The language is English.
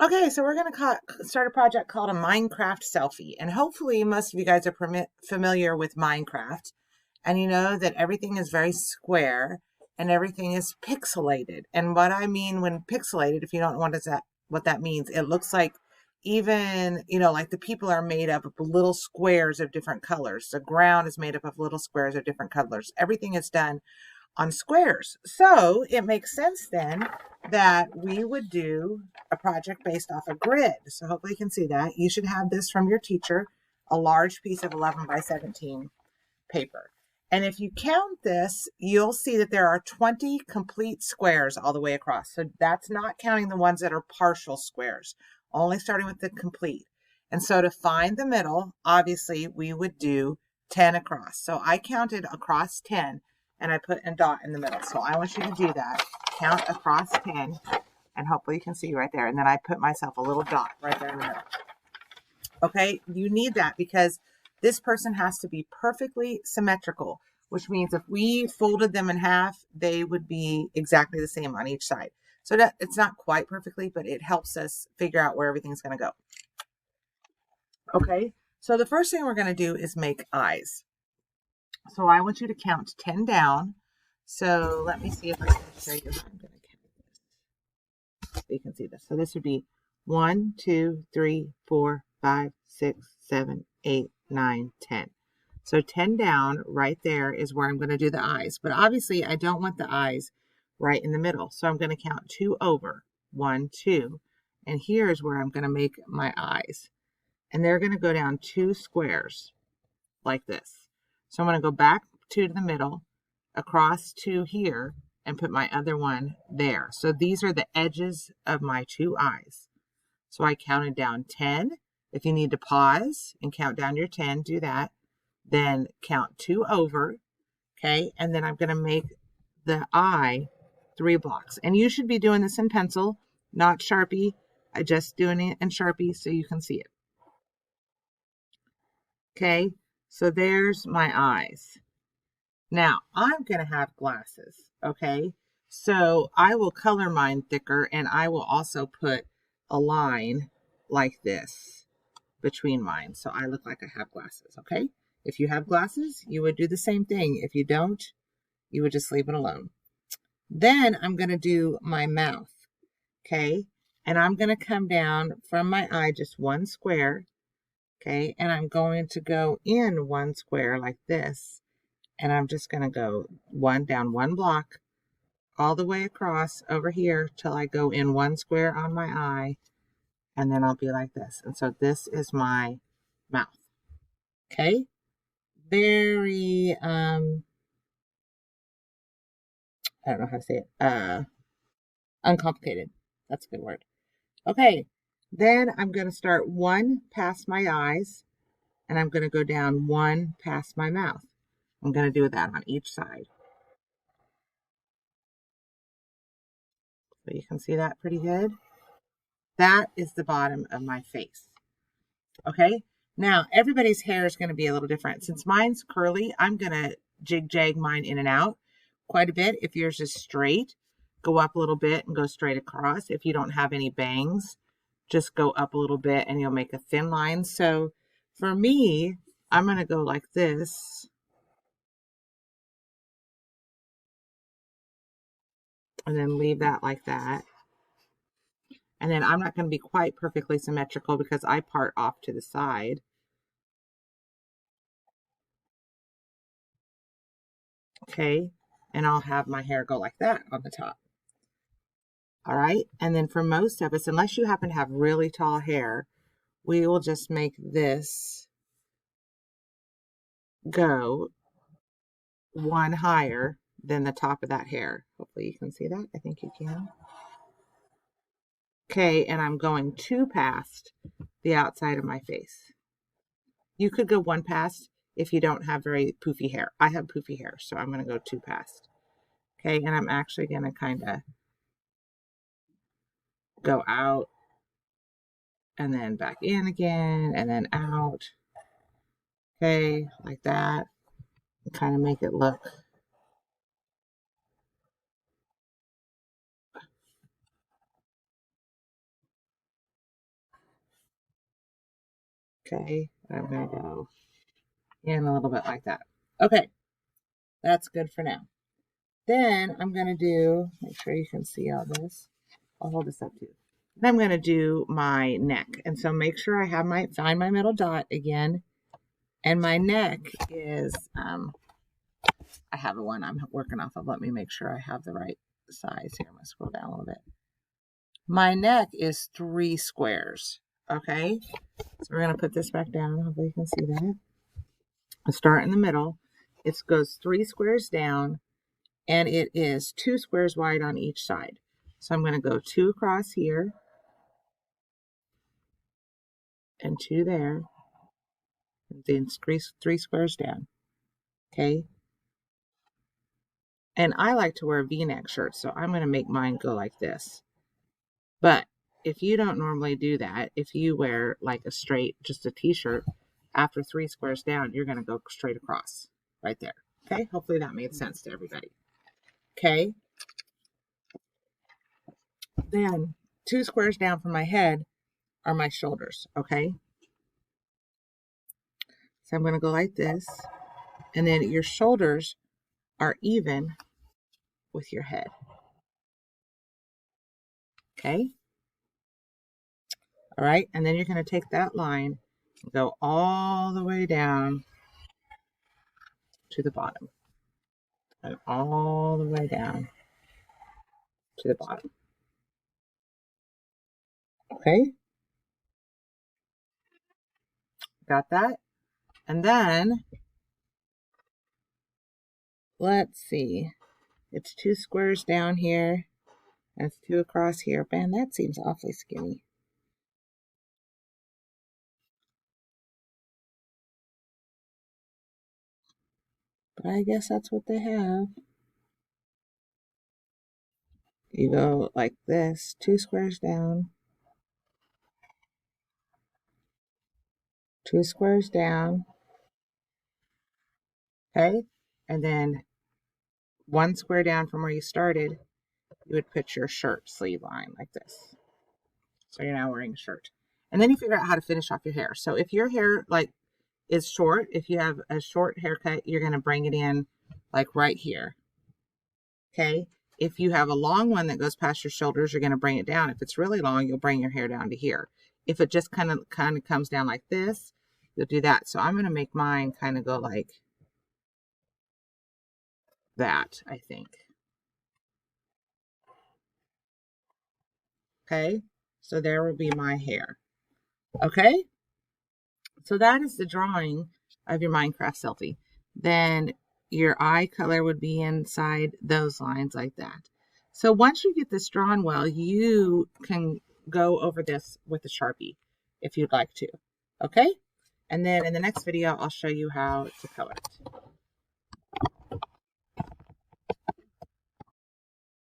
Okay, so we're going to start a project called a Minecraft selfie. And hopefully most of you guys are familiar with Minecraft. And you know that everything is very square and everything is pixelated. And what I mean when pixelated, if you don't know what that means, it looks like even, like the people are made up of little squares of different colors. The ground is made up of little squares of different colors. Everything is done on squares. So it makes sense then that we would do a project based off a grid. So hopefully you can see that. You should have this from your teacher, a large piece of 11 by 17 paper. And if you count this, you'll see that there are 20 complete squares all the way across. So that's not counting the ones that are partial squares, only starting with the complete. And so to find the middle, obviously we would do 10 across. So I counted across 10 and I put a dot in the middle. So I want you to do that. Count across 10 and hopefully you can see right there. And then I put myself a little dot right there in the middle. Okay, you need that because this person has to be perfectly symmetrical, which means if we folded them in half, they would be exactly the same on each side. So that it's not quite perfectly, but it helps us figure out where everything's going to go. Okay, so the first thing we're going to do is make eyes. So I want you to count 10 down. So let me see if I can show you how I'm going to count this. So you can see this. So this would be 1, 2, 3, 4, 5, 6, 7, 8, 9, 10. So 10 down right there is where I'm going to do the eyes. But obviously I don't want the eyes right in the middle. So I'm going to count 2 over. 1, 2. And here's where I'm going to make my eyes. And they're going to go down 2 squares like this. So I'm going to go back 2 to the middle, across 2 here, and put my other one there. So these are the edges of my 2 eyes. So I counted down 10. If you need to pause and count down your 10, do that. Then count 2 over, okay? And then I'm going to make the eye 3 blocks. And you should be doing this in pencil, not Sharpie. I'm just doing it in Sharpie so you can see it. Okay, so there's my eyes. Now, I'm going to have glasses, okay? So I will color mine thicker, and I will also put a line like this between mine, so I look like I have glasses, okay? If you have glasses, you would do the same thing. If you don't, you would just leave it alone. Then I'm going to do my mouth, okay? And I'm going to come down from my eye just 1 square, okay? And I'm going to go in 1 square like this. And I'm just going to go down 1 block all the way across over here till I go in 1 square on my eye. And then I'll be like this. And so this is my mouth. Okay. Very, I don't know how to say it. Uncomplicated. That's a good word. Okay. Then I'm going to start 1 past my eyes. And I'm going to go down 1 past my mouth. I'm going to do that on each side. So you can see that pretty good. That is the bottom of my face. Okay. Now everybody's hair is going to be a little different. Since mine's curly, I'm going to jig-jag mine in and out quite a bit. If yours is straight, go up a little bit and go straight across. If you don't have any bangs, just go up a little bit and you'll make a thin line. So for me, I'm going to go like this. And then leave that like that. And then I'm not going to be quite perfectly symmetrical because I part off to the side. Okay. And I'll have my hair go like that on the top. All right. And then for most of us, unless you happen to have really tall hair, we will just make this go 1 higher than the top of that hair. Hopefully you can see that. I think you can. Okay. And I'm going 2 past the outside of my face. You could go 1 past if you don't have very poofy hair. I have poofy hair, so I'm going to go 2 past. Okay. And I'm actually going to kind of go out and then back in again and then out. Okay, like that. And kind of make it look Okay, I'm going to go in a little bit like that. Okay, that's good for now. Then I'm going to do, make sure you can see all this. I'll hold this up too. Then I'm going to do my neck. And so make sure I have find my middle dot again. And my neck is, I have the one I'm working off of. Let me make sure I have the right size here. I'm going to scroll down a little bit. My neck is 3 squares. Okay. So we're going to put this back down. Hopefully you can see that. I'll start in the middle. It goes 3 squares down, and it is 2 squares wide on each side. So I'm going to go 2 across here and 2 there, and then 3 squares down. Okay. And I like to wear V-neck shirts, so I'm going to make mine go like this. But if you don't normally do that, if you wear like just a t-shirt, after 3 squares down, you're going to go straight across right there. Okay. Hopefully that made sense to everybody. Okay. Then 2 squares down from my head are my shoulders. Okay. So I'm going to go like this. And then your shoulders are even with your head. Okay. All right. And then you're going to take that line and go all the way down to the bottom. And all the way down to the bottom. Okay. Got that? And then, let's see. It's 2 squares down here. And it's 2 across here. Man, that seems awfully skinny. But I guess that's what they have. You go like this, 2 squares down, 2 squares down, okay? And then 1 square down from where you started, you would put your shirt sleeve line like this. So you're now wearing a shirt. And then you figure out how to finish off your hair. So if your hair like is short, if you have a short haircut, you're going to bring it in like right here. Okay? If you have a long one that goes past your shoulders, you're going to bring it down. If it's really long, you'll bring your hair down to here. If it just kind of comes down like this, you'll do that. So I'm going to make mine kind of go like that, I think. Okay? So there will be my hair. Okay? So that is the drawing of your Minecraft selfie. Then your eye color would be inside those lines like that. So once you get this drawn well, you can go over this with a Sharpie if you'd like to. Okay? And then in the next video, I'll show you how to color it.